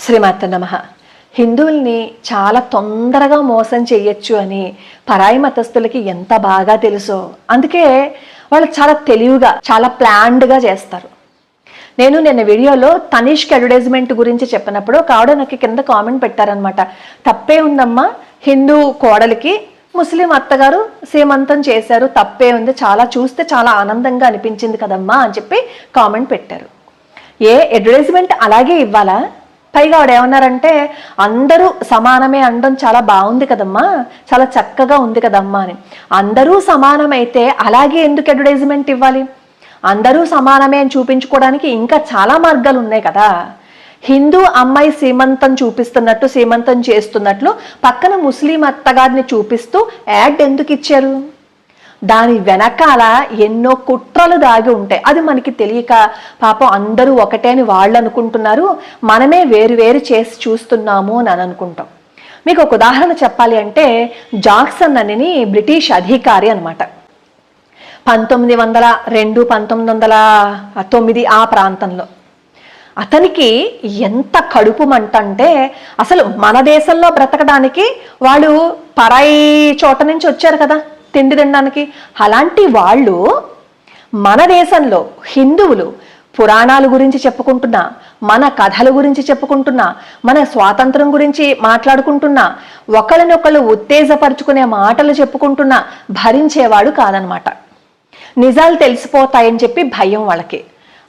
శ్రీమాత నమః. హిందువుల్ని చాలా తొందరగా మోసం చెయ్యొచ్చు అని పరాయి మతస్థులకి ఎంత బాగా తెలుసో, అందుకే వాళ్ళు చాలా తెలివిగా చాలా ప్లాన్డ్గా చేస్తారు. నేను నిన్న వీడియోలో తనిష్క్ అడ్వర్టైజ్మెంట్ గురించి చెప్పినప్పుడు ఒక ఆవిడ నాకు కింద కామెంట్ పెట్టారనమాట. తప్పే ఉందమ్మా, హిందూ కోడలికి ముస్లిం అత్తగారు సీమంతం చేశారు, తప్పే ఉంది, చాలా చూస్తే చాలా ఆనందంగా అనిపించింది కదమ్మా అని చెప్పి కామెంట్ పెట్టారు. ఏ అడ్వర్టైజ్మెంట్ అలాగే ఇవ్వాలా? పైగా ఆవిడ ఏమన్నారంటే, అందరూ సమానమే అనడం చాలా బాగుంది కదమ్మా, చాలా చక్కగా ఉంది కదమ్మా అని. అందరూ సమానమైతే అలాగే ఎందుకు అడ్వర్టైజ్మెంట్ ఇవ్వాలి? అందరూ సమానమే అని చూపించుకోవడానికి ఇంకా చాలా మార్గాలు ఉన్నాయి కదా. హిందూ అమ్మాయి సీమంతం చూపిస్తున్నట్టు, సీమంతం చేస్తున్నట్లు పక్కన ముస్లిం అత్తగారిని చూపిస్తూ యాడ్ ఎందుకు ఇచ్చారు? దాని వెనకాల ఎన్నో కుట్రలు దాగి ఉంటాయి. అది మనకి తెలియక పాపం అందరూ ఒకటే అని వాళ్ళు అనుకుంటున్నారు, మనమే వేరు వేరు చేసి చూస్తున్నాము అని అనుకుంటాం. మీకు ఒక ఉదాహరణ చెప్పాలి అంటే, జాక్సన్ అని బ్రిటిష్ అధికారి అనమాట. 1902, 1909 ఆ ప్రాంతంలో అతనికి ఎంత కడుపు మంట అంటే, అసలు మన దేశంలో బ్రతకడానికి వాళ్ళు పరాయి చోట నుంచి వచ్చారు కదా తిండి తినడానికి. అలాంటి వాళ్ళు మన దేశంలో హిందువులు పురాణాల గురించి చెప్పుకుంటున్నా, మన కథల గురించి చెప్పుకుంటున్నా, మన స్వాతంత్రం గురించి మాట్లాడుకుంటున్నా, ఒకరినొకరు ఉత్తేజపరుచుకునే మాటలు చెప్పుకుంటున్నా భరించేవాడు కాదనమాట. నిజాలు తెలిసిపోతాయని చెప్పి భయం వాళ్ళకి.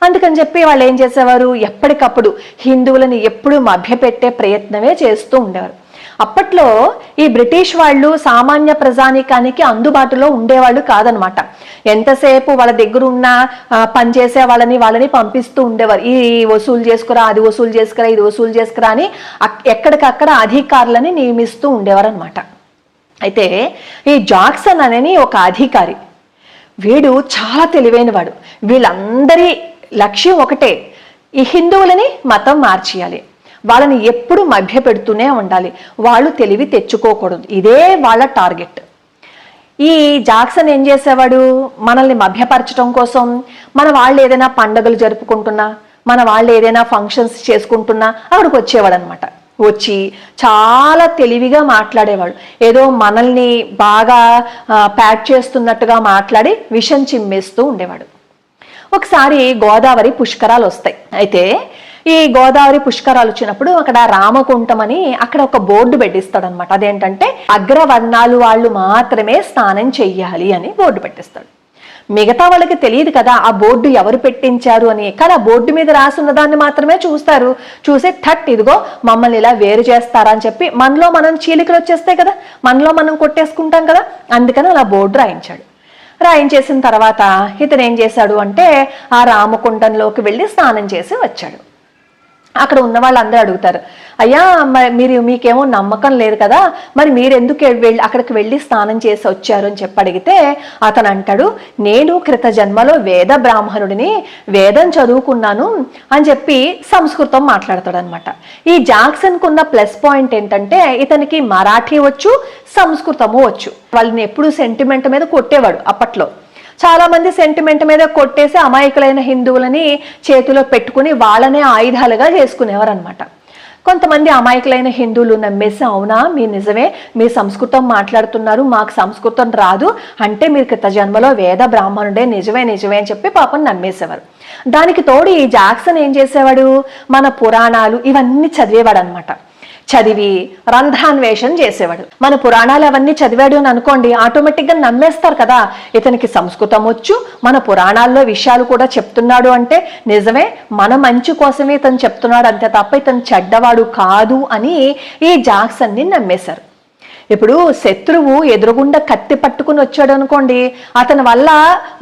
అందుకని చెప్పి వాళ్ళు ఏం చేసేవారు, ఎప్పటికప్పుడు హిందువులని ఎప్పుడూ మభ్యపెట్టే ప్రయత్నమే చేస్తూ ఉండేవారు. అప్పట్లో ఈ బ్రిటిష్ వాళ్ళు సామాన్య ప్రజానీకానికి అందుబాటులో ఉండేవాళ్ళు కాదనమాట. ఎంతసేపు వాళ్ళ దగ్గర ఉన్న పనిచేసే వాళ్ళని పంపిస్తూ ఉండేవారు. ఈ వసూలు చేసుకురా, అది వసూలు చేసుకురా, ఇది వసూలు చేసుకురా అని ఎక్కడికక్కడ అధికారులని నియమిస్తూ ఉండేవారు అనమాట. అయితే ఈ జాక్సన్ అని ఒక అధికారి, వీడు చాలా తెలివైన వాడు. వీళ్ళందరి లక్ష్యం ఒకటే, ఈ హిందువులని మతం మార్చేయాలి, వాళ్ళని ఎప్పుడు మభ్య పెడుతూనే ఉండాలి, వాళ్ళు తెలివి తెచ్చుకోకూడదు, ఇదే వాళ్ళ టార్గెట్. ఈ జాక్సన్ ఏం చేసేవాడు, మనల్ని మభ్యపరచడం కోసం మన వాళ్ళు ఏదైనా పండుగలు జరుపుకుంటున్నా, మన వాళ్ళు ఏదైనా ఫంక్షన్స్ చేసుకుంటున్నా అక్కడికి వచ్చేవాడు అనమాట. వచ్చి చాలా తెలివిగా మాట్లాడేవాడు. ఏదో మనల్ని బాగా ప్యాక్ చేస్తున్నట్టుగా మాట్లాడి విషం చిమ్మేస్తూ ఉండేవాడు. ఒకసారి గోదావరి పుష్కరాలు వస్తాయి. అయితే ఈ గోదావరి పుష్కరాలు వచ్చినప్పుడు అక్కడ రామకుంటం అని అక్కడ ఒక బోర్డు పెట్టిస్తాడు అనమాట. అదేంటంటే అగ్రవర్ణాలు వాళ్ళు మాత్రమే స్నానం చెయ్యాలి అని బోర్డు పెట్టిస్తాడు. మిగతా వాళ్ళకి తెలియదు కదా ఆ బోర్డు ఎవరు పెట్టించారు అని. కానీ ఆ బోర్డు మీద రాసున్న దాన్ని మాత్రమే చూస్తారు. చూసే ఇదిగో మమ్మల్ని ఇలా వేరు చేస్తారా అని చెప్పి మనలో మనం చీలికలు వచ్చేస్తాయి కదా, మనలో మనం కొట్టేసుకుంటాం కదా, అందుకని అలా బోర్డు రాయించాడు. రాయించేసిన తర్వాత ఇతను ఏం చేశాడు అంటే ఆ రామకుండంలోకి వెళ్ళి స్నానం చేసి వచ్చాడు. అక్కడ ఉన్న వాళ్ళందరూ అడుగుతారు, అయ్యా మీకేమో నమ్మకం లేదు కదా, మరి మీరెందుకు అక్కడికి వెళ్ళి స్నానం చేసి వచ్చారు అని చెప్పి అడిగితే అతను అంటాడు, నేను క్రిత జన్మలో వేద బ్రాహ్మణుడిని, వేదం చదువుకున్నాను అని చెప్పి సంస్కృతం మాట్లాడతాడు అనమాట. ఈ జాక్సన్కు ఉన్న ప్లస్ పాయింట్ ఏంటంటే ఇతనికి మరాఠీ వచ్చు, సంస్కృతము వచ్చు. వాళ్ళని ఎప్పుడు సెంటిమెంట్ మీద కొట్టేవాడు. అప్పట్లో చాలా మంది సెంటిమెంట్ మీద కొట్టేసి అమాయకులైన హిందువులని చేతిలో పెట్టుకుని వాళ్ళనే ఆయుధాలుగా చేసుకునేవారు అనమాట. కొంతమంది అమాయకులైన హిందువులు నమ్మేసి, అవునా మీరు నిజమే, మీరు సంస్కృతం మాట్లాడుతున్నారు, మాకు సంస్కృతం రాదు అంటే మీరు క్రిత జన్మలో వేద బ్రాహ్మణుడే, నిజమే అని చెప్పి పాపం నమ్మేసేవారు. దానికి తోడు ఈ జాక్సన్ ఏం చేసేవాడు, మన పురాణాలు ఇవన్నీ చదివేవాడు అనమాట. చదివి రంధ్రాన్వేషణ చేసేవాడు. మన పురాణాలు అవన్నీ చదివాడు అని అనుకోండి, ఆటోమేటిక్గా నమ్మేస్తారు కదా, ఇతనికి సంస్కృతం వచ్చు, మన పురాణాల్లో విషయాలు కూడా చెప్తున్నాడు అంటే నిజమే, మన మంచి కోసమే ఇతను చెప్తున్నాడు అంతే తప్ప ఇతను చెడ్డవాడు కాదు అని ఈ జాక్సన్ని నమ్మేశారు. ఇప్పుడు శత్రువు ఎదురుగుండా కత్తి పట్టుకుని వచ్చాడు అనుకోండి, అతని వల్ల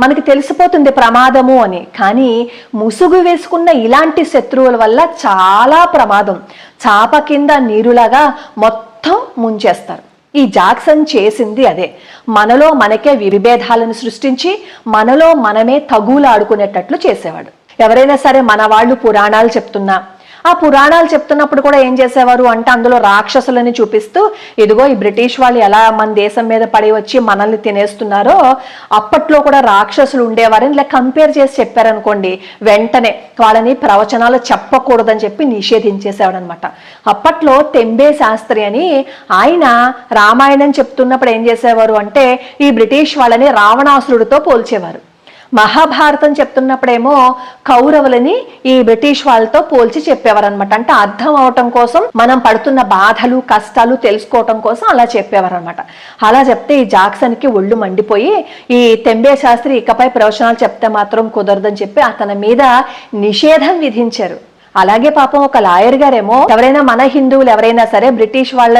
మనకి తెలిసిపోతుంది ప్రమాదము అని. కానీ ముసుగు వేసుకున్న ఇలాంటి శత్రువుల వల్ల చాలా ప్రమాదం, చాప కింద నీరులాగా మొత్తం ముంచేస్తారు. ఈ జాక్సన్ చేసింది అదే. మనలో మనకే విభేదాలను సృష్టించి మనలో మనమే తగులాడుకునేటట్లు చేసేవాడు. ఎవరైనా సరే మన వాళ్ళు పురాణాలు చెప్తున్నా ఆ పురాణాలు చెప్తున్నప్పుడు కూడా ఏం చేసేవారు అంటే అందులో రాక్షసులని చూపిస్తూ ఇదిగో ఈ బ్రిటిష్ వాళ్ళు ఎలా మన దేశం మీద పడి వచ్చి మనల్ని తినేస్తున్నారో అప్పట్లో కూడా రాక్షసులు ఉండేవారని ఇలా కంపేర్ చేసి చెప్పారనుకోండి, వెంటనే వాళ్ళని ప్రవచనాలు చెప్పకూడదని చెప్పి నిషేధించేసేవాడు అనమాట. అప్పట్లో తెంబే శాస్త్రి అని ఆయన రామాయణం చెప్తున్నప్పుడు ఏం చేసేవారు అంటే ఈ బ్రిటిష్ వాళ్ళని రావణాసురుడితో పోల్చేవారు. మహాభారతం చెప్తున్నప్పుడేమో కౌరవులని ఈ బ్రిటిష్ వాళ్ళతో పోల్చి చెప్పేవారు అనమాట. అంటే అర్థం అవటం కోసం, మనం పడుతున్న బాధలు కష్టాలు తెలుసుకోవటం కోసం అలా చెప్పేవారు అనమాట. అలా చెప్తే ఈ జాక్సన్కి ఒళ్ళు మండిపోయి ఈ తెంబే శాస్త్రి ఇకపై ప్రవచనాలు చెప్తే మాత్రం కుదరదని చెప్పి అతని మీద నిషేధం విధించారు. అలాగే పాపం ఒక లాయర్ గారేమో ఎవరైనా మన హిందువులు ఎవరైనా సరే బ్రిటిష్ వాళ్ళ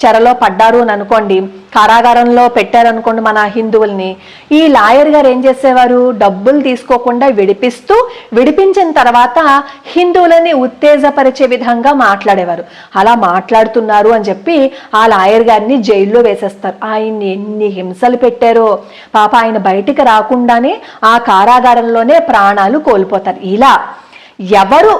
చెరలో పడ్డారు అని అనుకోండి, కారాగారంలో పెట్టారనుకోండి మన హిందువుల్ని, ఈ లాయర్ గారు ఏం చేసేవారు, డబ్బులు తీసుకోకుండా విడిపించిన తర్వాత హిందువులని ఉత్తేజపరిచే విధంగా మాట్లాడేవారు. అలా మాట్లాడుతున్నారు అని చెప్పి ఆ లాయర్ గారిని జైల్లో వేసేస్తారు. ఆయన్ని ఎన్ని హింసలు పెట్టారో పాప, ఆయన బయటికి రాకుండానే ఆ కారాగారంలోనే ప్రాణాలు కోల్పోతారు. ఇలా ఎవరు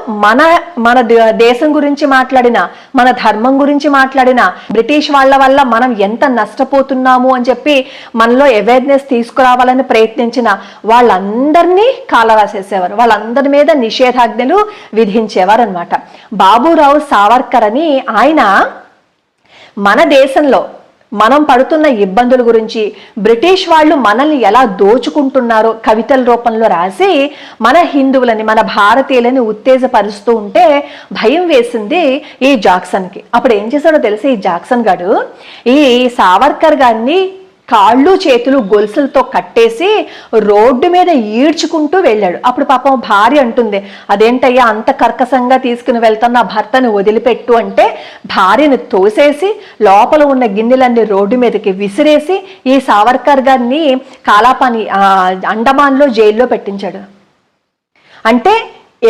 మన దేశం గురించి మాట్లాడినా, మన ధర్మం గురించి మాట్లాడినా, బ్రిటిష్ వాళ్ళ వల్ల మనం ఎంత నష్టపోతున్నాము అని చెప్పి మనలో అవేర్నెస్ తీసుకురావాలని ప్రయత్నించిన వాళ్ళందరినీ కాలరాసేసేవారు, వాళ్ళందరి మీద నిషేధాజ్ఞలు విధించేవారు అనమాట. బాబురావు సావర్కర్ అని ఆయన మన దేశంలో మనం పడుతున్న ఇబ్బందుల గురించి, బ్రిటిష్ వాళ్ళు మనల్ని ఎలా దోచుకుంటున్నారో కవితల రూపంలో రాసి మన హిందువులని, మన భారతీయులని ఉత్తేజపరుస్తూ ఉంటే భయం వేసింది ఈ జాక్సన్కి. అప్పుడు ఏం చేశాడో తెలిసి ఈ జాక్సన్ గారు ఈ సావర్కర్ గారిని కాళ్ళు చేతులు గొలుసులతో కట్టేసి రోడ్డు మీద ఈడ్చుకుంటూ వెళ్ళాడు. అప్పుడు పాపం భార్య అంటుంది, అదేంటయ్యా అంత కర్కశంగా తీసుకుని వెళ్తున్న భర్తను వదిలిపెట్టు అంటే భార్యను తోసేసి లోపల ఉన్న గిన్నెలన్నీ రోడ్డు మీదకి విసిరేసి ఈ సావర్కర్ గారిని కాలాపాని అండమాన్లో జైల్లో పెట్టించాడు. అంటే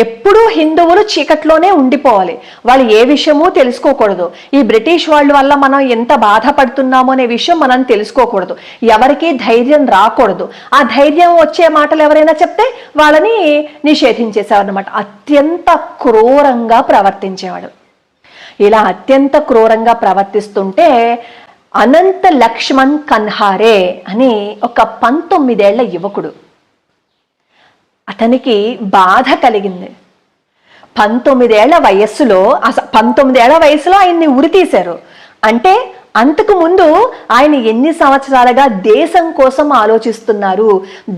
ఎప్పుడూ హిందువులు చీకట్లోనే ఉండిపోవాలి, వాళ్ళు ఏ విషయమూ తెలుసుకోకూడదు. ఈ బ్రిటిష్ వాళ్ళ వల్ల మనం ఎంత బాధపడుతున్నామో అనే విషయం మనం తెలుసుకోకూడదు, ఎవరికి ధైర్యం రాకూడదు. ఆ ధైర్యం వచ్చే మాటలు ఎవరైనా చెప్తే వాళ్ళని నిషేధించేసేవాడు అనమాట. అత్యంత క్రూరంగా ప్రవర్తించేవాడు. ఇలా అత్యంత క్రూరంగా ప్రవర్తిస్తుంటే అనంత లక్ష్మణ్ కన్హారే అని ఒక 19 ఏళ్ల యువకుడు, అతనికి బాధ కలిగింది. 19 ఏళ్ల వయస్సులో 19 ఏళ్ల వయసులో ఆయన్ని ఉరి తీశారు. అంటే అంతకు ముందు ఆయన ఎన్ని సంవత్సరాలుగా దేశం కోసం ఆలోచిస్తున్నారు,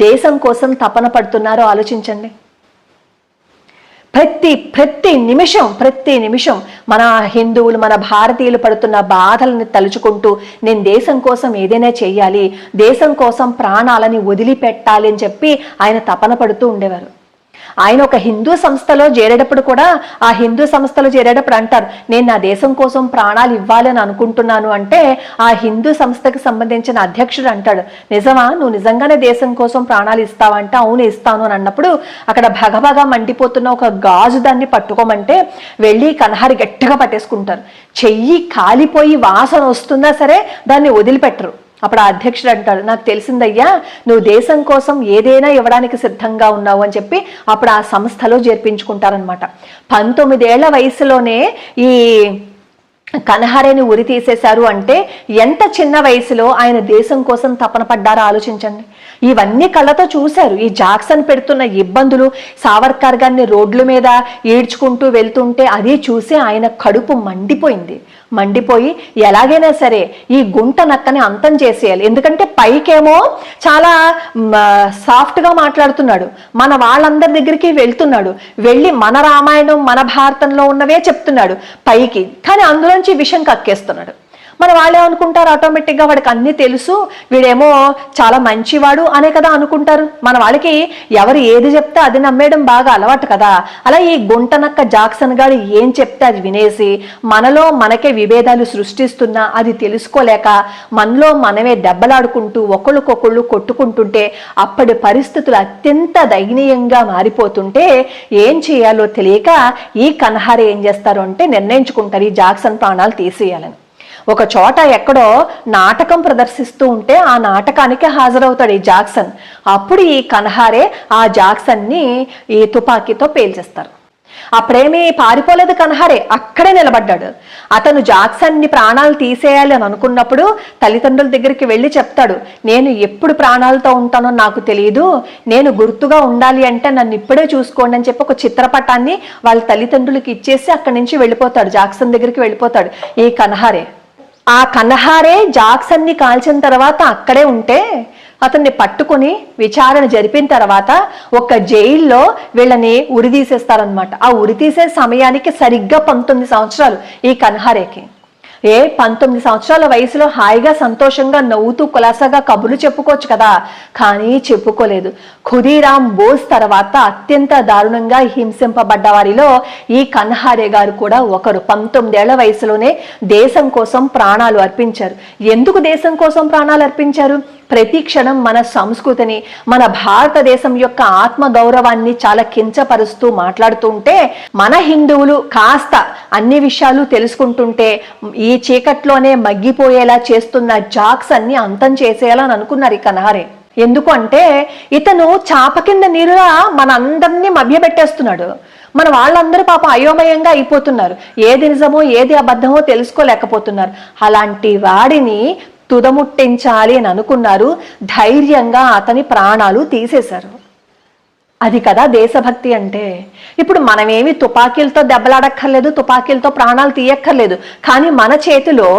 దేశం కోసం తపన పడుతున్నారో ఆలోచించండి. ప్రతి నిమిషం మన హిందువులు, మన భారతీయులు పడుతున్న బాధలను తలుచుకుంటూ నేను దేశం కోసం ఏదైనా చెయ్యాలి, దేశం కోసం ప్రాణాలని వదిలిపెట్టాలి అని చెప్పి ఆయన తపన పడుతూ ఉండేవారు. ఆయన ఒక హిందూ సంస్థలో చేరేటప్పుడు కూడా ఆ హిందూ సంస్థలో చేరేటప్పుడు అంటారు, నేను నా దేశం కోసం ప్రాణాలు ఇవ్వాలని అనుకుంటున్నాను అంటే ఆ హిందూ సంస్థకి సంబంధించిన అధ్యక్షుడు అంటాడు, నిజమా, నువ్వు నిజంగానే దేశం కోసం ప్రాణాలు ఇస్తావంటే అవును ఇస్తాను అని అన్నప్పుడు అక్కడ భగభగా మండిపోతున్న ఒక గాజు దాన్ని పట్టుకోమంటే వెళ్ళి కన్హారి గట్టిగా పట్టేసుకుంటారు. చెయ్యి కాలిపోయి వాసన వస్తున్నా సరే దాన్ని వదిలిపెట్టరు. అప్పుడు ఆ అధ్యక్షుడు అంటాడు, నాకు తెలిసిందయ్యా నువ్వు దేశం కోసం ఏదైనా ఇవ్వడానికి సిద్ధంగా ఉన్నావు అని చెప్పి అప్పుడు ఆ సంస్థలో చేర్పించుకుంటారనమాట. 19 ఏళ్ల వయసులోనే ఈ కన్హారేని ఉరి తీసేశారు అంటే ఎంత చిన్న వయసులో ఆయన దేశం కోసం తపన పడ్డారో ఆలోచించండి. ఇవన్నీ కళ్ళతో చూశారు. ఈ జాక్సన్ పెడుతున్న ఇబ్బందులు, సావర్కర్ గారిని రోడ్ల మీద ఈడ్చుకుంటూ వెళ్తుంటే అది చూసి ఆయన కడుపు మండిపోయి ఎలాగైనా సరే ఈ గుంట నక్కని అంతం చేసేయాలి. ఎందుకంటే పైకేమో చాలా సాఫ్ట్గా మాట్లాడుతున్నాడు, మన వాళ్ళందరి దగ్గరికి వెళ్తున్నాడు, వెళ్ళి మన రామాయణం మన భారతంలో ఉన్నవే చెప్తున్నాడు పైకి, కానీ అందులోంచి విషయం కక్కేస్తున్నాడు. మన వాళ్ళే అనుకుంటారు ఆటోమేటిక్గా వాడికి అన్నీ తెలుసు, వీడేమో చాలా మంచివాడు అనే కదా అనుకుంటారు. మన వాళ్ళకి ఎవరు ఏది చెప్తే అది నమ్మేయడం బాగా అలవాటు కదా. అలా ఈ గుంటనక్క జాక్సన్ గారు ఏం చెప్తే అది వినేసి మనలో మనకే విభేదాలు సృష్టిస్తున్నా అది తెలుసుకోలేక మనలో మనమే దెబ్బలాడుకుంటూ ఒకళ్ళకొకళ్ళు కొట్టుకుంటుంటే అప్పటి పరిస్థితులు అత్యంత దయనీయంగా మారిపోతుంటే ఏం చేయాలో తెలియక ఈ కన్హారే ఏం చేస్తారు అంటే నిర్ణయించుకుంటారు ఈ జాక్సన్ ప్రాణాలు తీసేయాలని. ఒక చోట ఎక్కడో నాటకం ప్రదర్శిస్తూ ఉంటే ఆ నాటకానికి హాజరవుతాడు ఈ జాక్సన్. అప్పుడు ఈ కన్హారే ఆ జాక్సన్ని ఈ తుపాకీతో పేల్చేస్తారు. ఆ ప్రేమి పారిపోలేదు, కన్హారే అక్కడే నిలబడ్డాడు. అతను జాక్సన్ని ప్రాణాలు తీసేయాలి అని అనుకున్నప్పుడు తల్లిదండ్రుల దగ్గరికి వెళ్ళి చెప్తాడు, నేను ఎప్పుడు ప్రాణాలతో ఉంటానో నాకు తెలియదు, నేను గుర్తుగా ఉండాలి అంటే నన్ను ఇప్పుడే చూసుకోండి అని చెప్పి ఒక చిత్రపటాన్ని వాళ్ళ తల్లిదండ్రులకి ఇచ్చేసి అక్కడి నుంచి వెళ్ళిపోతాడు, జాక్సన్ దగ్గరికి వెళ్ళిపోతాడు ఈ కన్హారే. ఆ కన్హారే జాక్సన్ని కాల్చిన తర్వాత అక్కడే ఉంటే అతన్ని పట్టుకుని విచారణ జరిపిన తర్వాత ఒక జైల్లో వీళ్ళని ఉరితీసేస్తారనమాట. ఆ ఉరితీసే సమయానికి సరిగ్గా 19 సంవత్సరాలు ఈ కన్హారేకి. 19 సంవత్సరాల వయసులో హాయిగా సంతోషంగా నవ్వుతూ కులాసాగా కబుర్లు చెప్పుకోవచ్చు కదా, కానీ చెప్పుకోలేదు. ఖుదీరామ్ బోస్ తర్వాత అత్యంత దారుణంగా హింసింపబడ్డ వారిలో ఈ కన్హారే గారు కూడా ఒకరు. 19 ఏళ్ల వయసులోనే దేశం కోసం ప్రాణాలు అర్పించారు. ఎందుకు దేశం కోసం ప్రాణాలు అర్పించారు? ప్రతి క్షణం మన సంస్కృతిని, మన భారతదేశం యొక్క ఆత్మ గౌరవాన్ని చాలా కించపరుస్తూ మాట్లాడుతూ ఉంటే, మన హిందువులు కాస్త అన్ని విషయాలు తెలుసుకుంటుంటే ఈ చీకట్లోనే మగ్గిపోయేలా చేస్తున్న జాక్సన్ని అంతం చేసేయాలని అనుకున్నారు ఈ కన్హారే. ఎందుకు అంటే ఇతను చాప కింద నీరులా మన అందరినీ మభ్యపెట్టేస్తున్నాడు. మన వాళ్ళందరూ పాపం అయోమయంగా అయిపోతున్నారు, ఏది నిజమో ఏది అబద్ధమో తెలుసుకోలేకపోతున్నారు. అలాంటి వాడిని తుదముట్టించాలి అని అనుకున్నారు. ధైర్యంగా అతని ప్రాణాలు తీసేశారు. అది కదా దేశభక్తి అంటే. ఇప్పుడు మనమేమి తుపాకీలతో దెబ్బలాడక్కర్లేదు, తుపాకీలతో ప్రాణాలు తీయక్కర్లేదు, కానీ మన చేతిలో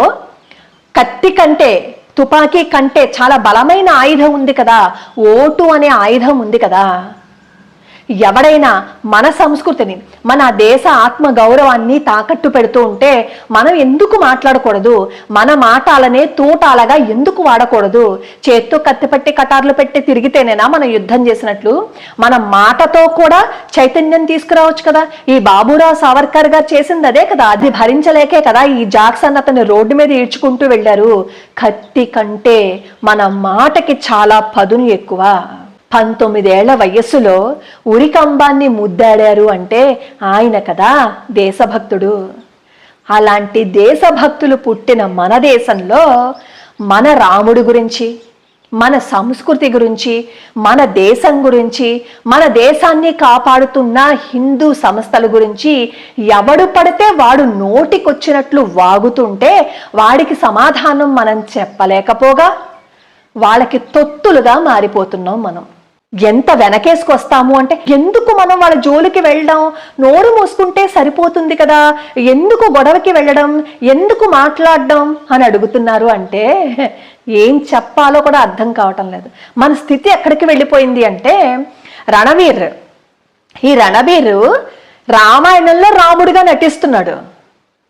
కత్తి కంటే తుపాకీ కంటే చాలా బలమైన ఆయుధం ఉంది కదా, ఓటు అనే ఆయుధం ఉంది కదా. ఎవడైనా మన సంస్కృతిని, మన దేశ ఆత్మ గౌరవాన్ని తాకట్టు పెడుతూ ఉంటే మనం ఎందుకు మాట్లాడకూడదు? మన మాటలనే తూటాలగా ఎందుకు వాడకూడదు? చేత్తో కత్తిపట్టి కటార్లు పెట్టి తిరిగితేనేనా మనం యుద్ధం చేసినట్లు? మన మాటతో కూడా చైతన్యం తీసుకురావచ్చు కదా. ఈ బాబురావు సావర్కర్ గారు చేసింది అదే కదా. అది భరించలేకే కదా ఈ జాక్సన్ అతని రోడ్డు మీద ఈడ్చుకుంటూ వెళ్ళారు. కత్తి కంటే మన మాటకి చాలా పదును ఎక్కువ. 19 ఏళ్ల వయస్సులో ఉరికంబాన్ని ముద్దాడారు అంటే ఆయన కదా దేశభక్తుడు. అలాంటి దేశభక్తులు పుట్టిన మన దేశంలో మన రాముడి గురించి, మన సంస్కృతి గురించి, మన దేశం గురించి, మన దేశాన్ని కాపాడుతున్న హిందూ సంస్థల గురించి ఎవడు పడితే వాడు నోటికొచ్చినట్లు వాగుతుంటే వాడికి సమాధానం మనం చెప్పలేకపోగా వాళ్ళకి తొత్తులుగా మారిపోతున్నాం మనం. ఎంత వెనకేసుకొస్తాము అంటే, ఎందుకు మనం వాళ్ళ జోలికి వెళ్ళడం? నోరు మూసుకుంటే సరిపోతుంది కదా, ఎందుకు గొడవకి వెళ్ళడం, ఎందుకు మాట్లాడడం అని అడుగుతున్నారు అంటే ఏం చెప్పాలో కూడా అర్థం కావటం లేదు. మన స్థితి ఎక్కడికి వెళ్ళిపోయింది అంటే, ఈ రణబీర్ రామాయణంలో రాముడిగా నటిస్తున్నాడు.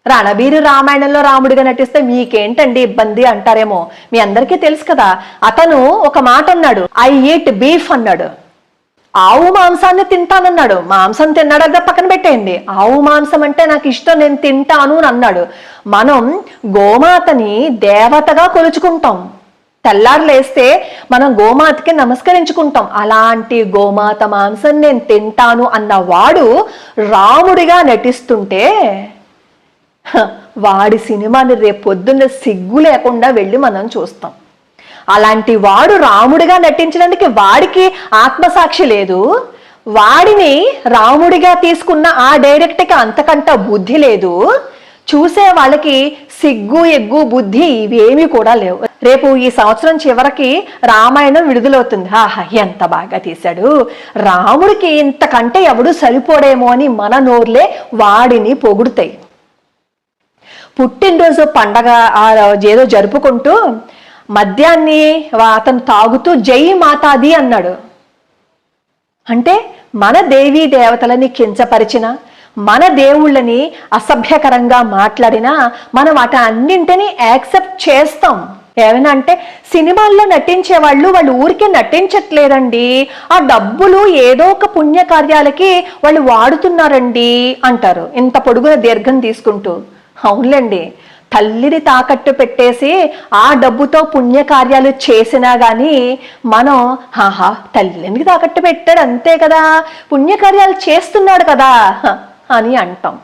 రణబీరు రామాయణంలో రాముడిగా నటిస్తే మీకేంటండి ఇబ్బంది అంటారేమో. మీ అందరికీ తెలుసు కదా, అతను ఒక మాట అన్నాడు, ఐ ఈట్ బీఫ్ అన్నాడు. ఆవు మాంసాన్ని తింటానన్నాడు. మాంసం తిన్నాడు, అది పక్కన పెట్టేయండి. ఆవు మాంసం అంటే నాకు ఇష్టం, నేను తింటాను అని అన్నాడు. మనం గోమాతని దేవతగా కొలుచుకుంటాం. తెల్లారులేస్తే మనం గోమాతకి నమస్కరించుకుంటాం. అలాంటి గోమాత మాంసం నేను తింటాను అన్నవాడు రాముడిగా నటిస్తుంటే వాడి సినిమాని రేపు పొద్దున్న సిగ్గు లేకుండా వెళ్ళి మనం చూస్తాం. అలాంటి వాడు రాముడిగా నటించడానికి వాడికి ఆత్మసాక్షి లేదు. వాడిని రాముడిగా తీసుకున్న ఆ డైరెక్ట్కి అంతకంట బుద్ధి లేదు. చూసే వాళ్ళకి సిగ్గు ఎగ్గు బుద్ధి ఇవేమీ కూడా లేవు. రేపు ఈ సంవత్సరం చివరికి రామాయణం విడుదలవుతుంది. ఆహా, ఎంత బాగా తీశాడు, రాముడికి ఇంతకంటే ఎవడు సరిపోడేమో అని మన నోర్లే వాడిని పొగుడుతాయి. పుట్టినరోజు పండగ ఏదో జరుపుకుంటూ మద్యాన్ని అతను తాగుతూ జై మాతాది అన్నాడు. అంటే మన దేవీ దేవతలని కించపరిచిన, మన దేవుళ్ళని అసభ్యకరంగా మాట్లాడినా మనం వాటి అన్నింటినీ యాక్సెప్ట్ చేస్తాం. ఏమైనా అంటే సినిమాల్లో నటించే వాళ్ళు ఊరికే నటించట్లేదండి, ఆ డబ్బులు ఏదో ఒక పుణ్యకార్యాలకి వాళ్ళు వాడుతున్నారండి అంటారు ఇంత పొడుగున దీర్ఘం తీసుకుంటూ. అవునులేండి, తల్లిని తాకట్టు పెట్టేసి ఆ డబ్బుతో పుణ్యకార్యాలు చేసినా గాని మనం తల్లిని తాకట్టు పెట్టాడు అంతే కదా, పుణ్యకార్యాలు చేస్తున్నాడు కదా అని అంటాం.